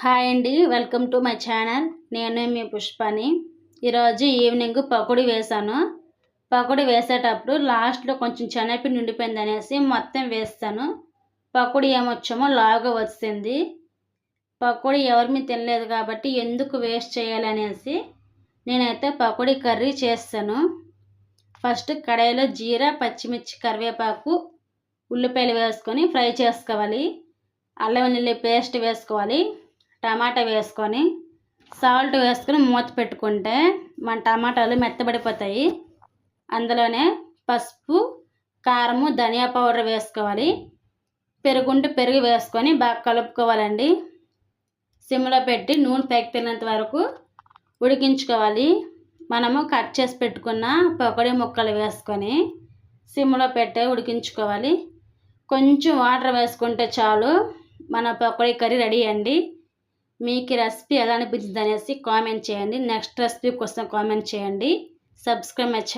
Hi అండి, welcome to my channel. నేను మీ పుష్పని. ఈరోజు ఈవినింగ్ పకోడీ వేసాను. పకోడీ వేసేటప్పుడు లాస్ట్లో కొంచెం శనగపిండి ఉండిపోయింది అనేసి మొత్తం వేస్తాను. పకోడీ ఏమొచ్చామో లాగా వచ్చింది. పకోడీ ఎవరిమీ తినలేదు కాబట్టి ఎందుకు వేస్ట్ చేయాలనేసి నేనైతే పకోడీ కర్రీ చేస్తాను. ఫస్ట్ కడాయిలో జీరా, పచ్చిమిర్చి, కరివేపాకు, ఉల్లిపాయలు వేసుకొని ఫ్రై చేసుకోవాలి. అల్లం వెల్లుల్లి పేస్ట్ వేసుకోవాలి. టమాటా వేసుకొని సాల్ట్ వేసుకొని మూత పెట్టుకుంటే మన టమాటాలు మెత్తబడిపోతాయి. అందులోనే పసుపు, కారము, ధనియా పౌడర్ వేసుకోవాలి. పెరుగు వేసుకొని బాగా కలుపుకోవాలండి. సిమ్లో పెట్టి నూనె పైకి తినేంత వరకు ఉడికించుకోవాలి. మనము కట్ చేసి పెట్టుకున్న పకోడీ ముక్కలు వేసుకొని సిమ్లో పెట్టి ఉడికించుకోవాలి. కొంచెం వాటర్ వేసుకుంటే చాలు, మన పకోడీ కర్రీ రెడీ అండి. మీకు ఈ రెసిపీ ఎలా అనిపించింది అనేసి కామెంట్ చేయండి. నెక్స్ట్ రెసిపీ కోసం కామెంట్ చేయండి. Subscribe my channel.